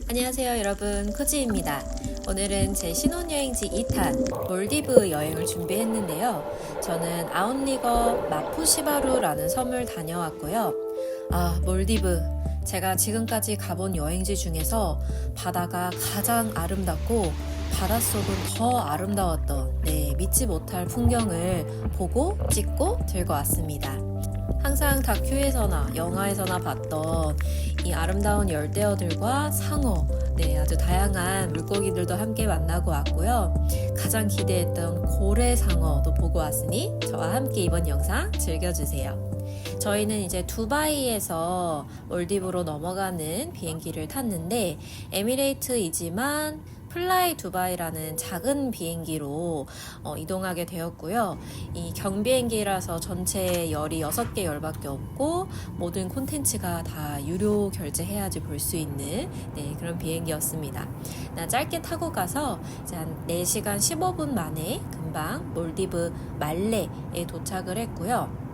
안녕하세요 여러분, 쿠지입니다. 오늘은 제 신혼여행지 2탄 몰디브 여행을 준비했는데요. 저는 아웃리거 마푸시바루라는 섬을 다녀왔고요. 몰디브, 제가 지금까지 가본 여행지 중에서 바다가 가장 아름답고 바닷속은 더 아름다웠던 믿지 못할 풍경을 보고 찍고 들고 왔습니다. 항상 다큐에서나 영화에서나 봤던 이 아름다운 열대어들과 상어, 아주 다양한 물고기들도 함께 만나고 왔고요. 가장 기대했던 고래상어도 보고 왔으니 저와 함께 이번 영상 즐겨주세요. 저희는 이제 두바이에서 몰디브로 넘어가는 비행기를 탔는데 에미레이트이지만 플라이 두바이라는 작은 비행기로 이동하게 되었고요. 이 경비행기라서 전체 열이 6개 열밖에 없고 모든 콘텐츠가 다 유료 결제해야지 볼 수 있는 그런 비행기였습니다. 짧게 타고 가서 이제 한 4시간 15분 만에 금방 몰디브 말레에 도착을 했고요.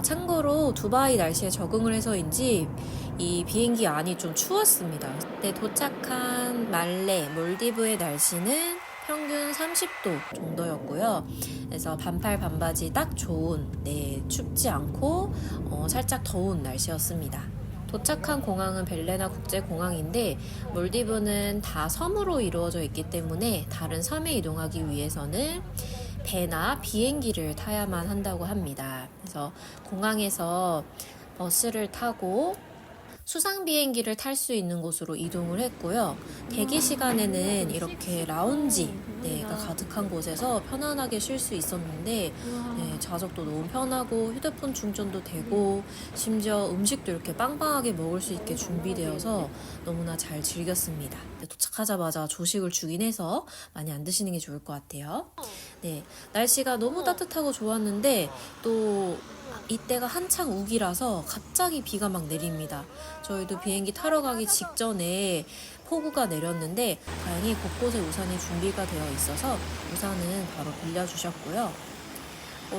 참고로 두바이 날씨에 적응을 해서인지 이 비행기 안이 좀 추웠습니다. 도착한 말레, 몰디브의 날씨는 평균 30도 정도였고요. 그래서 반팔 반바지 딱 좋은, 춥지 않고 살짝 더운 날씨였습니다. 도착한 공항은 벨레나 국제공항인데 몰디브는 다 섬으로 이루어져 있기 때문에 다른 섬에 이동하기 위해서는 배나 비행기를 타야만 한다고 합니다. 그래서 공항에서 버스를 타고 수상 비행기를 탈 수 있는 곳으로 이동을 했고요. 대기 시간에는 이렇게 라운지가 가득한 곳에서 편안하게 쉴 수 있었는데 좌석도 너무 편하고 휴대폰 충전도 되고 심지어 음식도 이렇게 빵빵하게 먹을 수 있게 준비되어서 너무나 잘 즐겼습니다. 도착하자마자 조식을 주긴 해서 많이 안 드시는 게 좋을 것 같아요. 날씨가 너무 따뜻하고 좋았는데 또 이때가 한창 우기라서 갑자기 비가 막 내립니다. 저희도 비행기 타러 가기 직전에 폭우가 내렸는데 다행히 곳곳에 우산이 준비가 되어 있어서 우산은 바로 빌려주셨고요.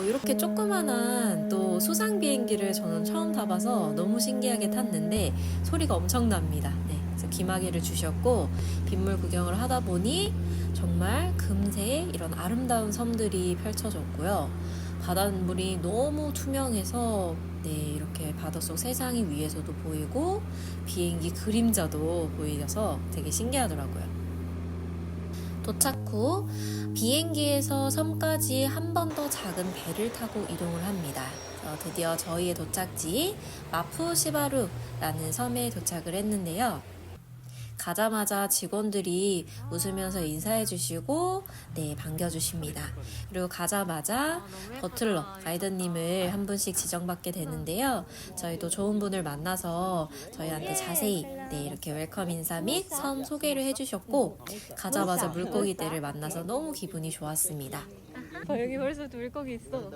이렇게 조그만한 또 수상 비행기를 저는 처음 타봐서 너무 신기하게 탔는데 소리가 엄청납니다. 그래서 기마개를 주셨고 빗물 구경을 하다 보니 정말 금세 이런 아름다운 섬들이 펼쳐졌고요. 바닷물이 너무 투명해서 이렇게 바닷속 세상이 위에서도 보이고 비행기 그림자도 보여서 되게 신기하더라고요. 도착 후 비행기에서 섬까지 한 번 더 작은 배를 타고 이동을 합니다. 드디어 저희의 도착지 마푸시바루라는 섬에 도착을 했는데요. 가자마자 직원들이 웃으면서 인사해 주시고 반겨주십니다. 그리고 가자마자 버틀러, 가이드님을 한 분씩 지정받게 되는데요. 저희도 좋은 분을 만나서 저희한테 자세히 이렇게 웰컴 인사 및 섬 소개를 해주셨고 가자마자 물고기들을 만나서 너무 기분이 좋았습니다. 여기 벌써 물고기 있어.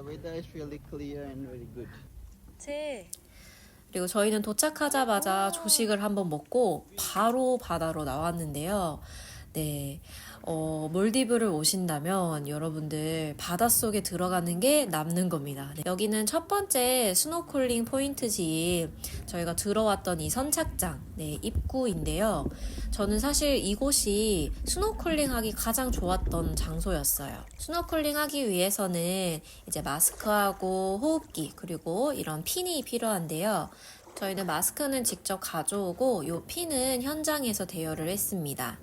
그리고 저희는 도착하자마자 조식을 한번 먹고 바로 바다로 나왔는데요. 몰디브를 오신다면 여러분들 바닷속에 들어가는 게 남는 겁니다. 여기는 첫 번째 스노클링 포인트지 저희가 들어왔던 이 선착장 입구인데요. 저는 사실 이곳이 스노클링 하기 가장 좋았던 장소였어요. 스노클링 하기 위해서는 이제 마스크하고 호흡기 그리고 이런 핀이 필요한데요. 저희는 마스크는 직접 가져오고 이 핀은 현장에서 대여를 했습니다.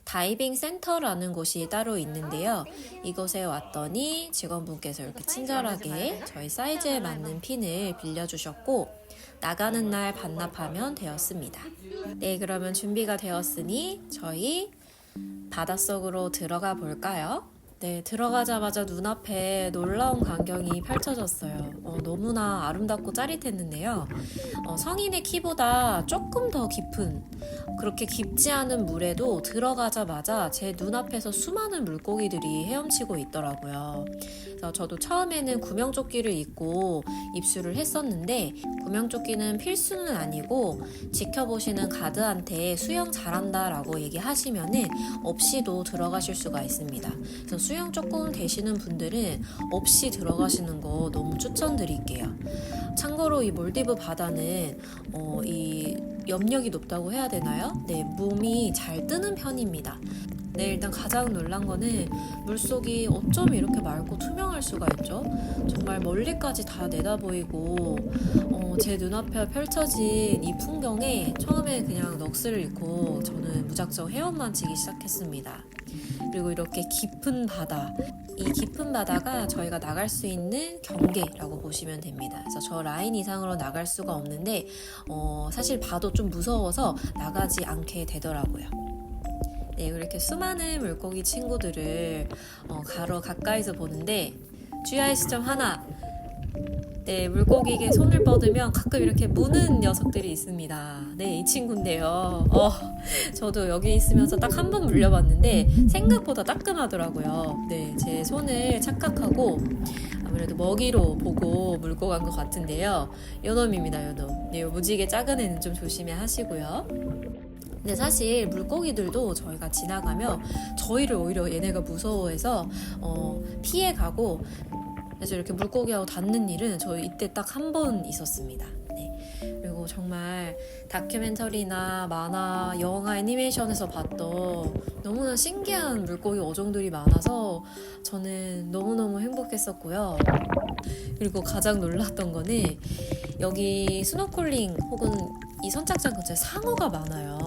다이빙 센터라는 곳이 따로 있는데요. 이곳에 왔더니 직원분께서 이렇게 친절하게 저희 사이즈에 맞는 핀을 빌려주셨고 나가는 날 반납하면 되었습니다. 그러면 준비가 되었으니 저희 바닷속으로 들어가 볼까요? 들어가자마자 눈앞에 놀라운 광경이 펼쳐졌어요. 너무나 아름답고 짜릿했는데요. 성인의 키보다 조금 더 깊은, 그렇게 깊지 않은 물에도 들어가자마자 제 눈앞에서 수많은 물고기들이 헤엄치고 있더라고요. 그래서 저도 처음에는 구명조끼를 입고 입수를 했었는데 구명조끼는 필수는 아니고 지켜보시는 가드한테 수영 잘한다라고 얘기하시면은 없이도 들어가실 수가 있습니다. 그래서 수영 조금 되시는 분들은 없이 들어가시는 거 너무 추천드릴게요. 참고로 이 몰디브 바다는 이 염력이 높다고 해야 되나요? 네, 몸이 잘 뜨는 편입니다. 네, 일단 가장 놀란 거는 물속이 어쩜 이렇게 맑고 투명할 수가 있죠? 정말 멀리까지 다 내다보이고 제 눈앞에 펼쳐진 이 풍경에 처음에 그냥 넋을 잃고 저는 무작정 헤엄만 치기 시작했습니다. 그리고 이렇게 깊은 바다, 이 깊은 바다가 저희가 나갈 수 있는 경계라고 보시면 됩니다. 그래서 저 라인 이상으로 나갈 수가 없는데 사실 봐도 좀 무서워서 나가지 않게 되더라고요. 네, 이렇게 수많은 물고기 친구들을 가까이서 보는데 주의할 시점 하나. 네, 물고기에게 손을 뻗으면 가끔 이렇게 무는 녀석들이 있습니다. 네, 이 친구인데요. 저도 여기 있으면서 딱 한 번 물려봤는데 생각보다 따끔하더라고요. 네, 제 손을 착각하고 아무래도 먹이로 보고 물고 간 것 같은데요. 요놈입니다, 요놈. 네, 무지개 작은 애는 좀 조심해 하시고요. 근데 사실 물고기들도 저희가 지나가면 저희를 오히려 얘네가 무서워해서 피해가고, 그래서 이렇게 물고기하고 닿는 일은 저희 이때 딱 한 번 있었습니다. 네. 그리고 정말 다큐멘터리나 만화, 영화, 애니메이션에서 봤던 너무나 신기한 물고기 어종들이 많아서 저는 너무너무 행복했었고요. 그리고 가장 놀랐던 거는 여기 스노클링 혹은 이 선착장 근처에 상어가 많아요.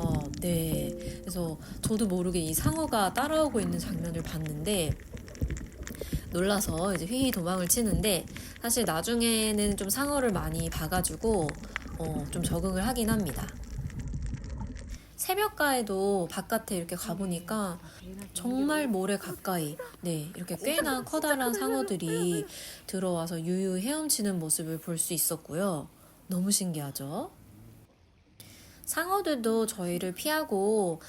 네, 그래서 저도 모르게 이 상어가 따라오고 있는 장면을 봤는데 놀라서 이제 휘휘 도망을 치는데, 사실 나중에는 좀 상어를 많이 봐가지고 좀 적응을 하긴 합니다. 새벽가에도 바깥에 이렇게 가보니까 정말 모래 가까이 이렇게 꽤나 커다란 상어들이 들어와서 유유 헤엄치는 모습을 볼 수 있었고요. 너무 신기하죠? 상어들도 저희를 피하고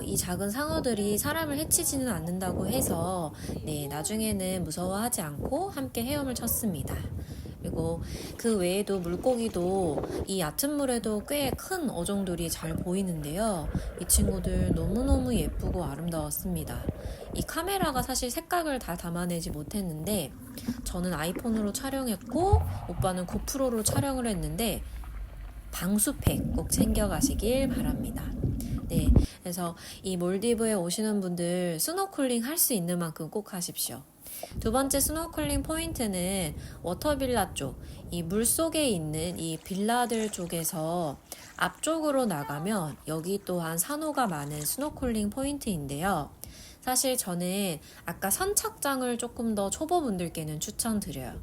이 작은 상어들이 사람을 해치지는 않는다고 해서 나중에는 무서워하지 않고 함께 헤엄을 쳤습니다. 그리고 그 외에도 물고기도 이 얕은 물에도 꽤 큰 어종들이 잘 보이는데요. 이 친구들 너무너무 예쁘고 아름다웠습니다. 이 카메라가 사실 색각을 다 담아내지 못했는데 저는 아이폰으로 촬영했고 오빠는 고프로로 촬영을 했는데 방수팩 꼭 챙겨가시길 바랍니다. 네, 그래서 이 몰디브에 오시는 분들 스노클링 할 수 있는 만큼 꼭 하십시오. 두 번째 스노클링 포인트는 워터빌라 쪽, 이 물속에 있는 이 빌라들 쪽에서 앞쪽으로 나가면 여기 또한 산호가 많은 스노클링 포인트인데요. 사실 저는 아까 선착장을 조금 더 초보분들께는 추천드려요.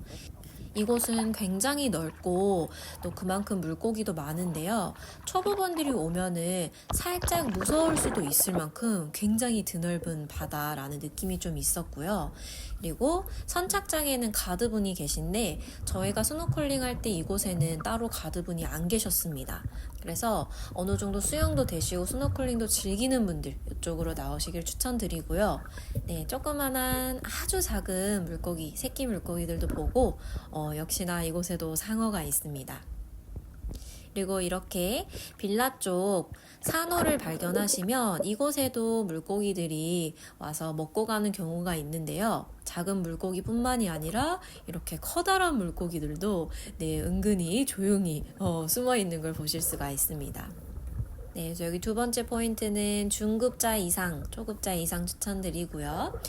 이곳은 굉장히 넓고 또 그만큼 물고기도 많은데요. 초보분들이 오면은 살짝 무서울 수도 있을 만큼 굉장히 드넓은 바다라는 느낌이 좀 있었고요. 그리고 선착장에는 가드분이 계신데 저희가 스노클링 할 때 이곳에는 따로 가드분이 안 계셨습니다. 그래서 어느 정도 수영도 되시고 스노클링도 즐기는 분들 이쪽으로 나오시길 추천드리고요. 네, 조그만한 아주 작은 물고기, 새끼 물고기들도 보고 역시나 이곳에도 상어가 있습니다. 그리고 이렇게 빌라 쪽 산호를 발견하시면 이곳에도 물고기들이 와서 먹고 가는 경우가 있는데요. 작은 물고기뿐만이 아니라 이렇게 커다란 물고기들도 은근히 조용히 숨어 있는 걸 보실 수가 있습니다. 네, 그래서 여기 두 번째 포인트는 중급자 이상, 초급자 이상 추천드리고요.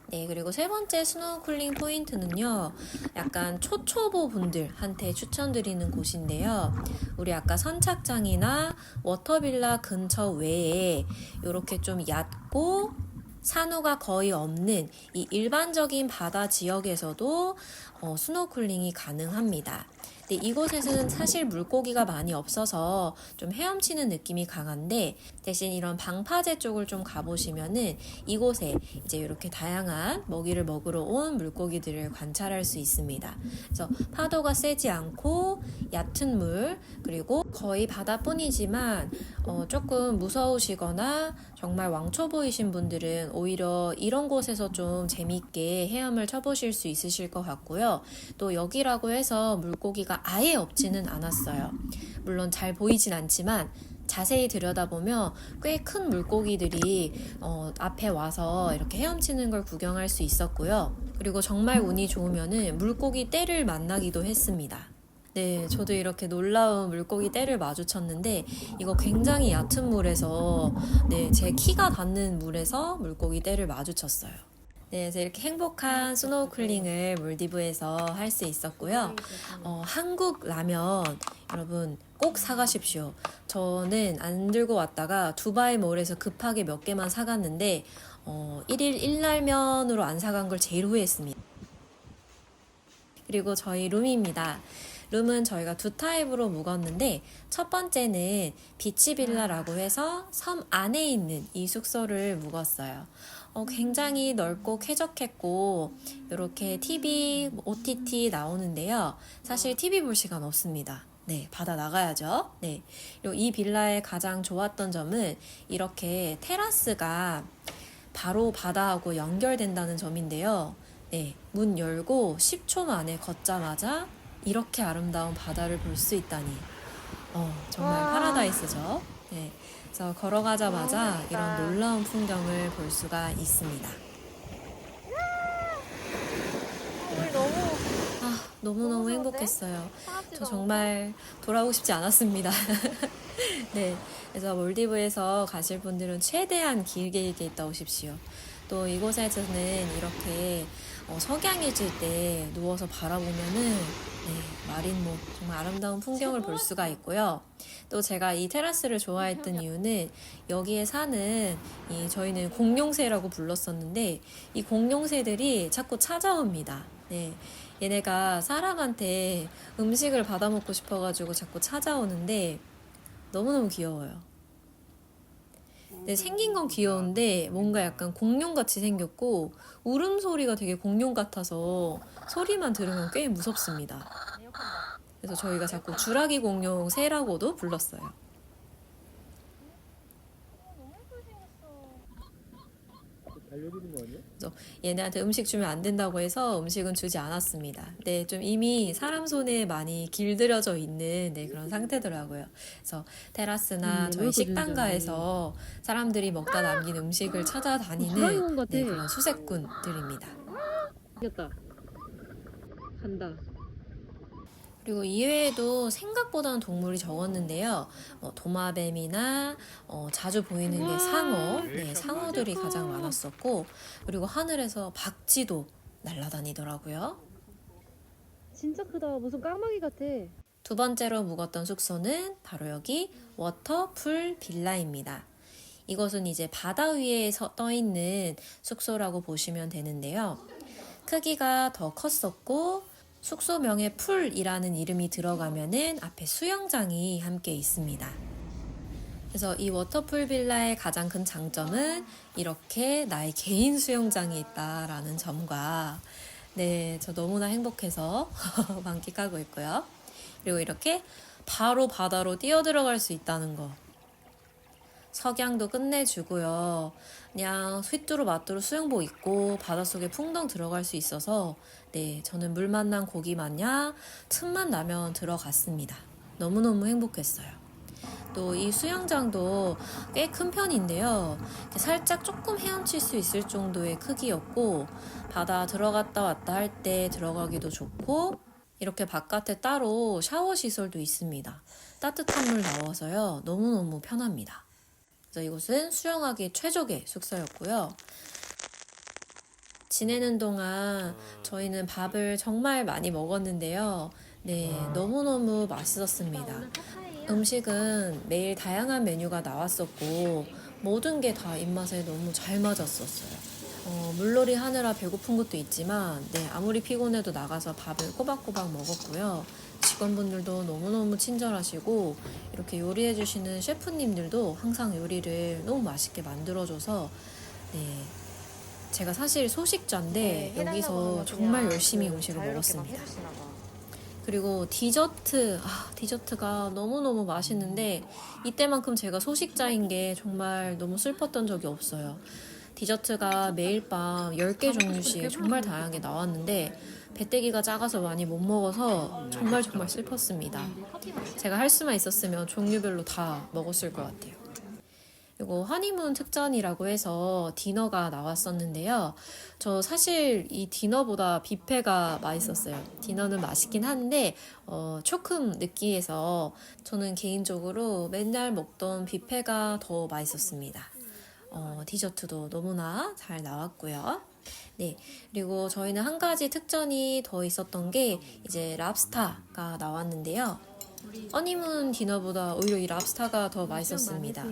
네, 그리고 세 번째 스노클링 포인트는요, 약간 초초보 분들한테 추천드리는 곳인데요. 우리 아까 선착장이나 워터빌라 근처 외에 이렇게 좀 얕고 산호가 거의 없는 이 일반적인 바다 지역에서도 스노클링이 가능합니다. 근데 이곳에서는 사실 물고기가 많이 없어서 좀 헤엄치는 느낌이 강한데, 대신 이런 방파제 쪽을 좀 가보시면은 이곳에 이제 이렇게 다양한 먹이를 먹으러 온 물고기들을 관찰할 수 있습니다. 그래서 파도가 세지 않고 얕은 물, 그리고 거의 바다뿐이지만 조금 무서우시거나 정말 왕초보이신 분들은 오히려 이런 곳에서 좀 재밌게 헤엄을 쳐보실 수 있으실 것 같고요. 또 여기라고 해서 물고기가 아예 없지는 않았어요. 물론 잘 보이진 않지만 자세히 들여다보면 꽤 큰 물고기들이 앞에 와서 이렇게 헤엄치는 걸 구경할 수 있었고요. 그리고 정말 운이 좋으면은 물고기 떼를 만나기도 했습니다. 네, 저도 이렇게 놀라운 물고기 떼를 마주쳤는데 이거 굉장히 얕은 물에서 네, 제 키가 닿는 물에서 물고기 떼를 마주쳤어요. 네, 그래서 이렇게 행복한 스노우클링을 몰디브에서 할 수 있었고요. 한국 라면 여러분 꼭 사가십시오. 저는 안 들고 왔다가 두바이 몰에서 급하게 몇 개만 사갔는데 1일 1라면으로 안 사간 걸 제일 후회했습니다. 그리고 저희 룸입니다. 룸은 저희가 두 타입으로 묵었는데 첫 번째는 비치빌라라고 해서 섬 안에 있는 이 숙소를 묵었어요. 굉장히 넓고 쾌적했고 이렇게 TV, OTT 나오는데요. 사실 TV 볼 시간 없습니다. 네, 받아 나가야죠. 네. 그리고 이 빌라의 가장 좋았던 점은 이렇게 테라스가 바로 바다하고 연결된다는 점인데요. 네, 문 열고 10초 만에 걷자마자 이렇게 아름다운 바다를 볼 수 있다니. 정말 파라다이스죠. 네. 그래서 걸어가자마자 이런 놀라운 풍경을 볼 수가 있습니다. 너무너무 행복했어요. 저 정말 돌아오고 싶지 않았습니다. 네. 그래서 몰디브에서 가실 분들은 최대한 길게 있다 오십시오. 또 이곳에서는 이렇게 석양이 질 때 누워서 바라보면은 마린모 정말 아름다운 풍경을 볼 수가 있고요. 또 제가 이 테라스를 좋아했던 이유는 여기에 사는 저희는 공룡새라고 불렀었는데 이 공룡새들이 자꾸 찾아옵니다. 네. 얘네가 사람한테 음식을 받아먹고 싶어가지고 자꾸 찾아오는데 너무너무 귀여워요. 네, 생긴 건 귀여운데 뭔가 약간 공룡같이 생겼고 울음소리가 되게 공룡 같아서 소리만 들으면 꽤 무섭습니다. 그래서 저희가 자꾸 주라기 공룡 새라고도 불렀어요. 그래서 얘네한테 음식 주면 안 된다고 해서 음식은 주지 않았습니다. 네, 좀 이미 사람 손에 많이 길들여져 있는 그런 상태더라고요. 그래서 테라스나 저희 식당가에서 사람들이 먹다 남긴 음식을 찾아다니는 그런 수색꾼들입니다. 이겼다. 간다. 그리고 이외에도 생각보다는 동물이 적었는데요. 도마뱀이나 자주 보이는 게 상어, 상어들이 가장 많았었고, 그리고 하늘에서 박쥐도 날아다니더라고요. 진짜 크다. 무슨 까마귀 같아. 두 번째로 묵었던 숙소는 바로 여기 워터풀 빌라입니다. 이것은 이제 바다 위에 떠 있는 숙소라고 보시면 되는데요. 크기가 더 컸었고 숙소명에 풀이라는 이름이 들어가면은 앞에 수영장이 함께 있습니다. 그래서 이 워터풀 빌라의 가장 큰 장점은 이렇게 나의 개인 수영장이 있다라는 점과 저 너무나 행복해서 만끽하고 있고요. 그리고 이렇게 바로 바다로 뛰어들어갈 수 있다는 거. 석양도 끝내주고요. 그냥 휘뚜루마뚜루 수영복 입고 바닷속에 풍덩 들어갈 수 있어서 저는 물 만난 고기 마냥 틈만 나면 들어갔습니다. 너무너무 행복했어요. 또 이 수영장도 꽤 큰 편인데요. 살짝 조금 헤엄칠 수 있을 정도의 크기였고 바다 들어갔다 왔다 할 때 들어가기도 좋고 이렇게 바깥에 따로 샤워 시설도 있습니다. 따뜻한 물 나와서요. 너무너무 편합니다. 그래서 이곳은 수영하기 최적의 숙소였고요. 지내는 동안 저희는 밥을 정말 많이 먹었는데요. 너무너무 맛있었습니다. 음식은 매일 다양한 메뉴가 나왔었고 모든 게 다 입맛에 너무 잘 맞았었어요. 물놀이 하느라 배고픈 것도 있지만 아무리 피곤해도 나가서 밥을 꼬박꼬박 먹었고요. 직원분들도 너무너무 친절하시고 이렇게 요리해주시는 셰프님들도 항상 요리를 너무 맛있게 만들어줘서 제가 사실 소식자인데 여기서 정말 열심히 음식을 먹었습니다. 그리고 디저트가 너무너무 맛있는데 이때만큼 제가 소식자인 게 정말 너무 슬펐던 적이 없어요. 디저트가 매일 밤 10개 종류씩 정말 다양하게 나왔는데 배때기가 작아서 많이 못 먹어서 정말 슬펐습니다. 제가 할 수만 있었으면 종류별로 다 먹었을 것 같아요. 그리고 허니문 특전이라고 해서 디너가 나왔었는데요. 저 사실 이 디너보다 뷔페가 맛있었어요. 디너는 맛있긴 한데 조금 느끼해서 저는 개인적으로 맨날 먹던 뷔페가 더 맛있었습니다. 디저트도 너무나 잘 나왔고요. 네, 그리고 저희는 한 가지 특전이 더 있었던 게 이제 랍스타가 나왔는데요. 허니문 디너보다 오히려 이 랍스타가 더 맛있었습니다.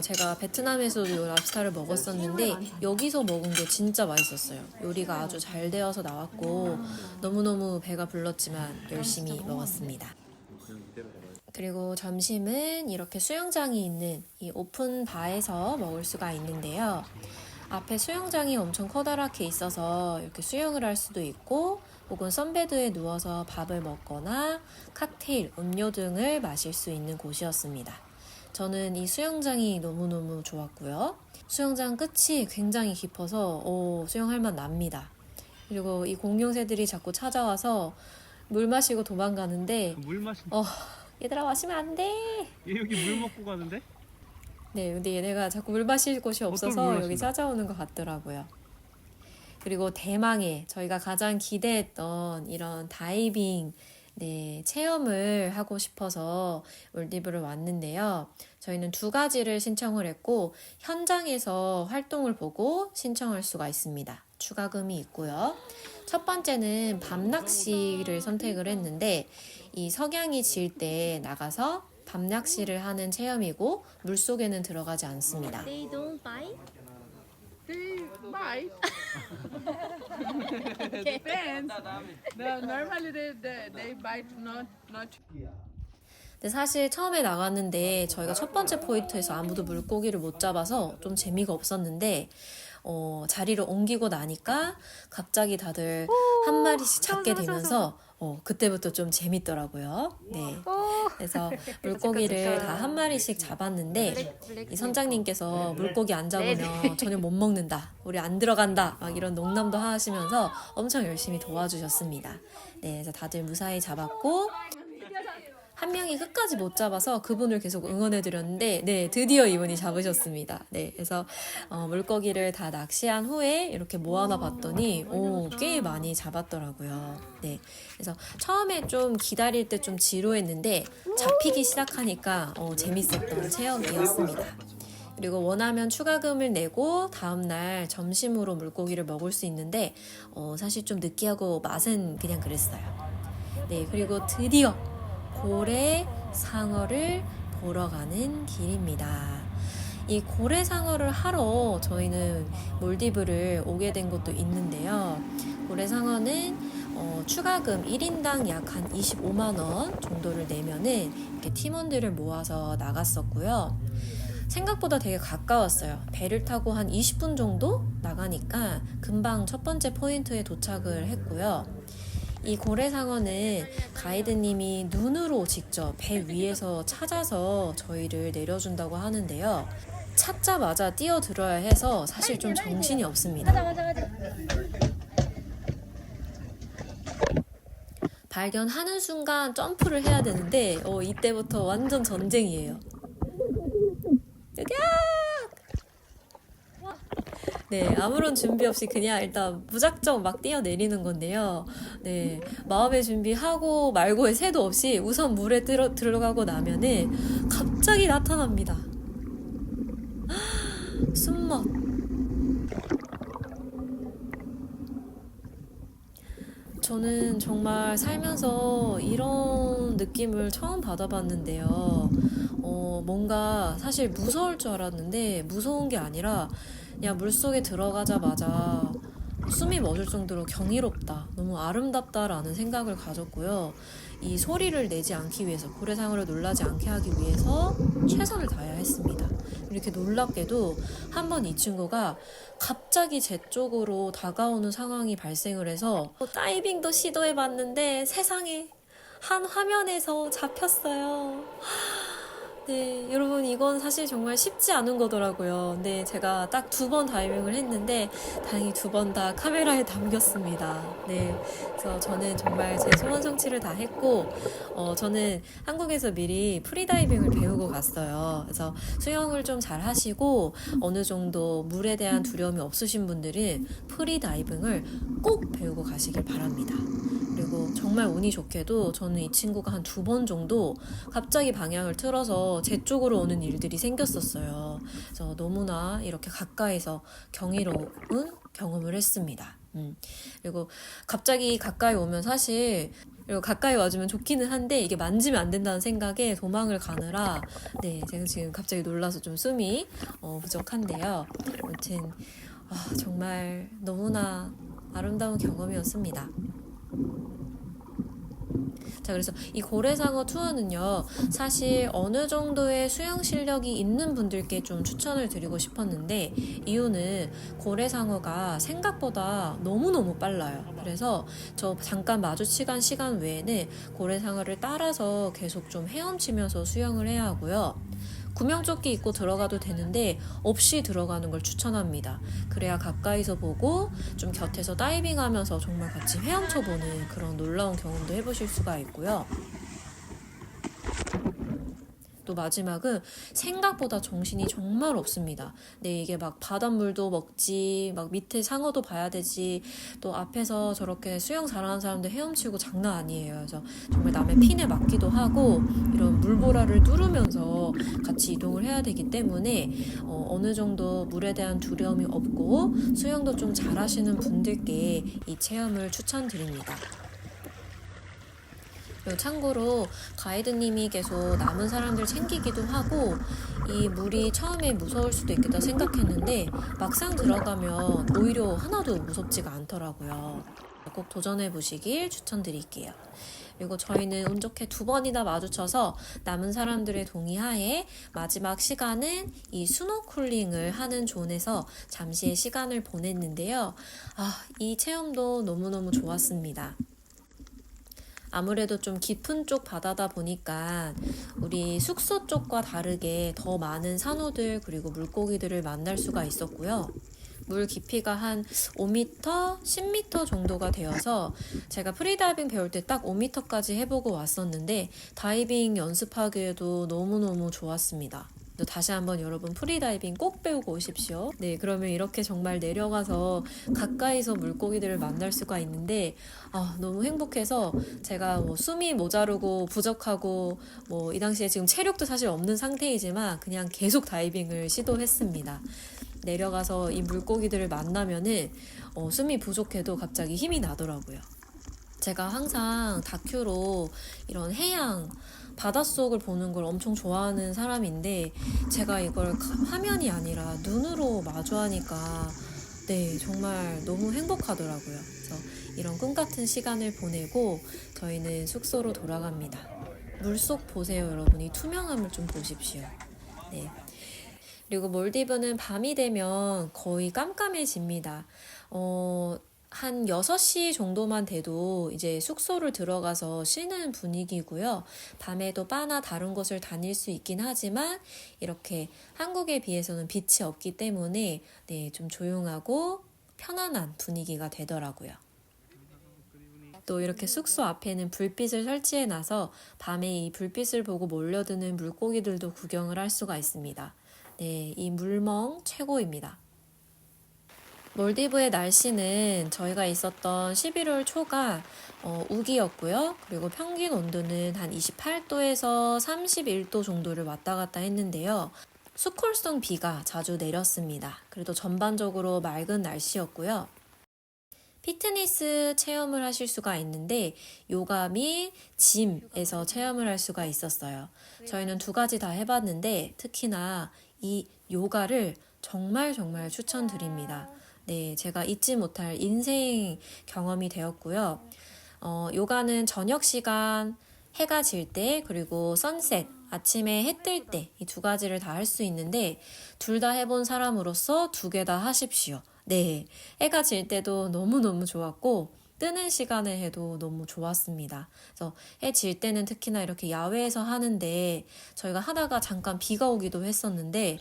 제가 베트남에서도 이 랍스타를 먹었었는데 여기서 먹은 게 진짜 맛있었어요. 요리가 아주 잘 되어서 나왔고 너무너무 배가 불렀지만 열심히 먹었습니다. 그리고 점심은 이렇게 수영장이 있는 이 오픈 바에서 먹을 수가 있는데요. 앞에 수영장이 엄청 커다랗게 있어서 이렇게 수영을 할 수도 있고 혹은 선베드에 누워서 밥을 먹거나 칵테일, 음료 등을 마실 수 있는 곳이었습니다. 저는 이 수영장이 너무너무 좋았고요. 수영장 끝이 굉장히 깊어서 수영할 맛 납니다. 그리고 이 공룡새들이 자꾸 찾아와서 물 마시고 도망가는데 물 마시. 얘들아 마시면 안 돼. 얘 여기 물 먹고 가는데? 네, 근데 얘네가 자꾸 물 마실 곳이 없어서 물 여기 마신다. 찾아오는 것 같더라고요. 그리고 대망의 저희가 가장 기대했던 이런 다이빙 체험을 하고 싶어서 몰디브를 왔는데요. 저희는 2가지를 신청을 했고 현장에서 활동을 보고 신청할 수가 있습니다. 추가금이 있고요. 첫 번째는 밤낚시를 선택을 했는데 이 석양이 질 때 나가서 밤낚시를 하는 체험이고 물속에는 들어가지 않습니다. They don't bite? They bite. Depends. Normally they bite not. 근데 사실 처음에 나갔는데 저희가 첫 번째 포인트에서 아무도 물고기를 못 잡아서 좀 재미가 없었는데 자리를 옮기고 나니까 갑자기 다들 한 마리씩 잡게 되면서 그때부터 좀 재밌더라고요. 네. 그래서 물고기를 다 한 마리씩 잡았는데 이 선장님께서 물고기 안 잡으면 전혀 못 먹는다. 우리 안 들어간다. 막 이런 농담도 하시면서 엄청 열심히 도와주셨습니다. 네, 그래서 다들 무사히 잡았고 한 명이 끝까지 못 잡아서 그분을 계속 응원해드렸는데 네, 드디어 이분이 잡으셨습니다. 네, 그래서 물고기를 다 낚시한 후에 이렇게 모아놔 봤더니 꽤 많이 잡았더라고요. 네, 그래서 처음에 좀 기다릴 때 좀 지루했는데 잡히기 시작하니까 재밌었던 체험이었습니다. 그리고 원하면 추가금을 내고 다음날 점심으로 물고기를 먹을 수 있는데 사실 좀 느끼하고 맛은 그냥 그랬어요. 네, 그리고 드디어 고래상어를 보러 가는 길입니다. 이 고래상어를 하러 저희는 몰디브를 오게 된 것도 있는데요. 고래상어는 추가금 1인당 약 한 25만 원 정도를 내면은 이렇게 팀원들을 모아서 나갔었고요. 생각보다 되게 가까웠어요. 배를 타고 한 20분 정도 나가니까 금방 첫 번째 포인트에 도착을 했고요. 이 고래상어는 가이드님이 눈으로 직접 배 위에서 찾아서 저희를 내려준다고 하는데요. 찾자마자 뛰어들어야 해서 사실 좀 정신이 없습니다. 발견하는 순간 점프를 해야 되는데 이때부터 완전 전쟁이에요. 네, 아무런 준비 없이 그냥 일단 무작정 막 뛰어내리는 건데요. 네, 마음의 준비하고 말고의 새도 없이 우선 물에 들어가고 나면은 갑자기 나타납니다. 숨맛. 저는 정말 살면서 이런 느낌을 처음 받아봤는데요. 뭔가 사실 무서울 줄 알았는데 무서운 게 아니라 그냥 물속에 들어가자마자 숨이 멎을 정도로 경이롭다, 너무 아름답다라는 생각을 가졌고요. 이 소리를 내지 않기 위해서, 고래상어를 놀라지 않게 하기 위해서 최선을 다해야 했습니다. 이렇게 놀랍게도 한 번 이 친구가 갑자기 제 쪽으로 다가오는 상황이 발생을 해서 다이빙도 시도해봤는데 세상에 한 화면에서 잡혔어요. 네, 여러분 이건 사실 정말 쉽지 않은 거더라고요. 근데 제가 딱 2번 다이빙을 했는데 다행히 2번 다 카메라에 담겼습니다. 네, 그래서 저는 정말 제 소원 성취를 다 했고 저는 한국에서 미리 프리다이빙을 배우고 갔어요. 그래서 수영을 좀 잘 하시고 어느 정도 물에 대한 두려움이 없으신 분들은 프리다이빙을 꼭 배우고 가시길 바랍니다. 그리고 정말 운이 좋게도 저는 이 친구가 한 2번 정도 갑자기 방향을 틀어서 제 쪽으로 오는 일들이 생겼었어요. 그래서 너무나 이렇게 가까이서 경이로운 경험을 했습니다. 그리고 갑자기 가까이 오면 사실 그리고 가까이 와주면 좋기는 한데 이게 만지면 안 된다는 생각에 도망을 가느라 네, 제가 지금 갑자기 놀라서 좀 숨이 부족한데요. 아무튼 정말 너무나 아름다운 경험이었습니다. 자, 그래서 이 고래상어 투어는요, 사실 어느 정도의 수영 실력이 있는 분들께 좀 추천을 드리고 싶었는데, 이유는 고래상어가 생각보다 너무너무 빨라요. 그래서 저 잠깐 마주치간 시간 외에는 고래상어를 따라서 계속 좀 헤엄치면서 수영을 해야 하고요. 구명조끼 입고 들어가도 되는데 없이 들어가는 걸 추천합니다. 그래야 가까이서 보고 좀 곁에서 다이빙하면서 정말 같이 헤엄쳐보는 그런 놀라운 경험도 해보실 수가 있고요. 또 마지막은 생각보다 정신이 정말 없습니다. 네, 이게 막 바닷물도 먹지, 막 밑에 상어도 봐야 되지, 또 앞에서 저렇게 수영 잘하는 사람들 헤엄치고 장난 아니에요. 그래서 정말 남의 핀에 맞기도 하고 이런 물보라를 뚫으면서 같이 이동을 해야 되기 때문에 어느 정도 물에 대한 두려움이 없고 수영도 좀 잘하시는 분들께 이 체험을 추천드립니다. 참고로 가이드님이 계속 남은 사람들 챙기기도 하고 이 물이 처음에 무서울 수도 있겠다 생각했는데 막상 들어가면 오히려 하나도 무섭지가 않더라고요. 꼭 도전해 보시길 추천드릴게요. 그리고 저희는 운 좋게 2번이나 마주쳐서 남은 사람들의 동의하에 마지막 시간은 이 스노클링을 하는 존에서 잠시의 시간을 보냈는데요. 이 체험도 너무너무 좋았습니다. 아무래도 좀 깊은 쪽 바다다 보니까 우리 숙소 쪽과 다르게 더 많은 산호들 그리고 물고기들을 만날 수가 있었고요. 물 깊이가 한 5m, 10m 정도가 되어서 제가 프리다이빙 배울 때 딱 5m까지 해보고 왔었는데 다이빙 연습하기에도 너무너무 좋았습니다. 다시 한번 여러분 프리다이빙 꼭 배우고 오십시오. 네, 그러면 이렇게 정말 내려가서 가까이서 물고기들을 만날 수가 있는데 너무 행복해서 제가 숨이 모자르고 부족하고 이 당시에 지금 체력도 사실 없는 상태이지만 그냥 계속 다이빙을 시도했습니다. 내려가서 이 물고기들을 만나면은 숨이 부족해도 갑자기 힘이 나더라고요. 제가 항상 다큐로 이런 해양 바닷속을 보는 걸 엄청 좋아하는 사람인데 제가 이걸 화면이 아니라 눈으로 마주하니까 네, 정말 너무 행복하더라고요. 그래서 이런 꿈 같은 시간을 보내고 저희는 숙소로 돌아갑니다. 물속 보세요, 여러분. 이 투명함을 좀 보십시오. 네. 그리고 몰디브는 밤이 되면 거의 깜깜해집니다. 한 6시 정도만 돼도 이제 숙소를 들어가서 쉬는 분위기고요. 밤에도 바나 다른 곳을 다닐 수 있긴 하지만 이렇게 한국에 비해서는 빛이 없기 때문에 네, 좀 조용하고 편안한 분위기가 되더라고요. 또 이렇게 숙소 앞에는 불빛을 설치해 놔서 밤에 이 불빛을 보고 몰려드는 물고기들도 구경을 할 수가 있습니다. 네, 이 물멍 최고입니다. 몰디브의 날씨는 저희가 있었던 11월 초가 우기였고요. 그리고 평균 온도는 한 28도에서 31도 정도를 왔다 갔다 했는데요. 스콜성 비가 자주 내렸습니다. 그래도 전반적으로 맑은 날씨였고요. 피트니스 체험을 하실 수가 있는데 요가 및 짐에서 체험을 할 수가 있었어요. 저희는 2가지 다 해봤는데 특히나 이 요가를 정말 추천드립니다. 네, 제가 잊지 못할 인생 경험이 되었고요. 요가는 저녁 시간 해가 질 때 그리고 선셋 아침에 해 뜰 때 이 2가지를 다 할 수 있는데 둘 다 해본 사람으로서 2개 다 하십시오. 네, 해가 질 때도 너무너무 좋았고 뜨는 시간에 해도 너무 좋았습니다. 그래서 해 질 때는 특히나 이렇게 야외에서 하는데 저희가 하다가 잠깐 비가 오기도 했었는데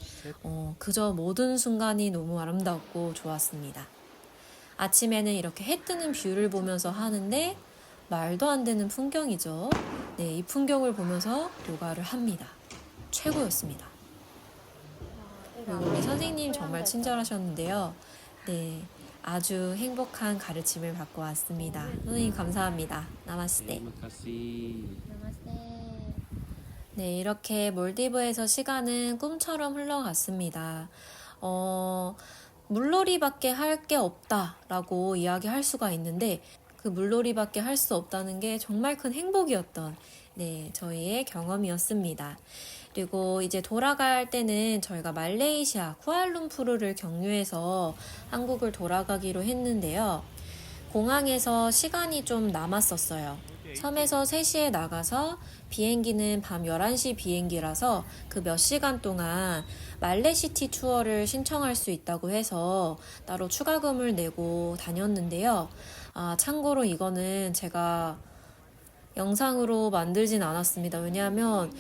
그저 모든 순간이 너무 아름답고 좋았습니다. 아침에는 이렇게 해 뜨는 뷰를 보면서 하는데 말도 안 되는 풍경이죠. 네, 이 풍경을 보면서 요가를 합니다. 최고였습니다. 그리고 우리 선생님 정말 친절하셨는데요. 네, 아주 행복한 가르침을 받고 왔습니다. 선생님 감사합니다. 나마스테. 네, 이렇게 몰디브에서 시간은 꿈처럼 흘러갔습니다. 물놀이밖에 할 게 없다라고 이야기할 수가 있는데 그 물놀이밖에 할 수 없다는 게 정말 큰 행복이었던 저희의 경험이었습니다. 그리고 이제 돌아갈 때는 저희가 말레이시아 쿠알룸푸르를 경유해서 한국을 돌아가기로 했는데요. 공항에서 시간이 좀 남았었어요. 섬에서 3시에 나가서 비행기는 밤 11시 비행기라서 그 몇 시간 동안 말레시티 투어를 신청할 수 있다고 해서 따로 추가금을 내고 다녔는데요. 참고로 이거는 제가 영상으로 만들진 않았습니다. 왜냐하면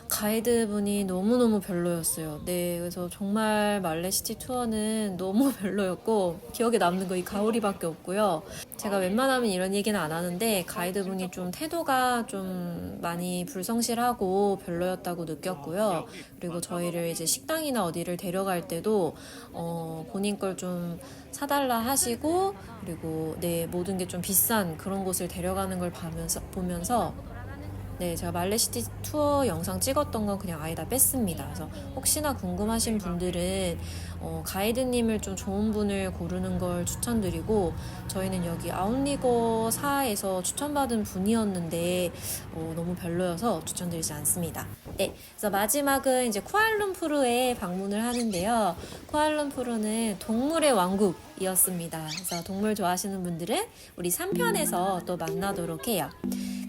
가이드분이 너무너무 별로였어요. 네, 그래서 정말 말레시티 투어는 너무 별로였고 기억에 남는 거 이 가오리밖에 없고요. 제가 웬만하면 이런 얘기는 안 하는데 가이드분이 좀 태도가 좀 많이 불성실하고 별로였다고 느꼈고요. 그리고 저희를 이제 식당이나 어디를 데려갈 때도 본인 걸 좀 사달라 하시고 그리고 모든 게 좀 비싼 그런 곳을 데려가는 걸 보면서 제가 말레시티 투어 영상 찍었던 건 그냥 아예 다 뺐습니다. 그래서 혹시나 궁금하신 분들은 가이드님을 좀 좋은 분을 고르는 걸 추천드리고 저희는 여기 아웃리거 4에서 추천받은 분이었는데 너무 별로여서 추천드리지 않습니다. 네, 그래서 마지막은 이제 쿠알룸푸르에 방문을 하는데요. 쿠알룸푸르는 동물의 왕국이었습니다. 그래서 동물 좋아하시는 분들은 우리 3편에서 또 만나도록 해요.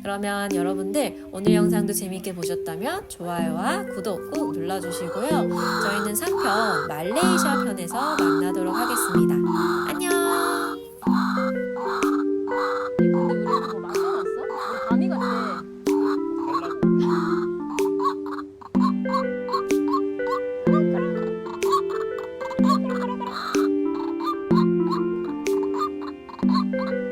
그러면 여러분들 오늘 영상도 재밌게 보셨다면 좋아요와 구독 꼭 눌러주시고요. 저희는 3편 말레이시아 편에서 만나도록 하겠습니다. 안녕! 근데 우리 뭐 만나놨어? 우리 밤이 같아. 달라고.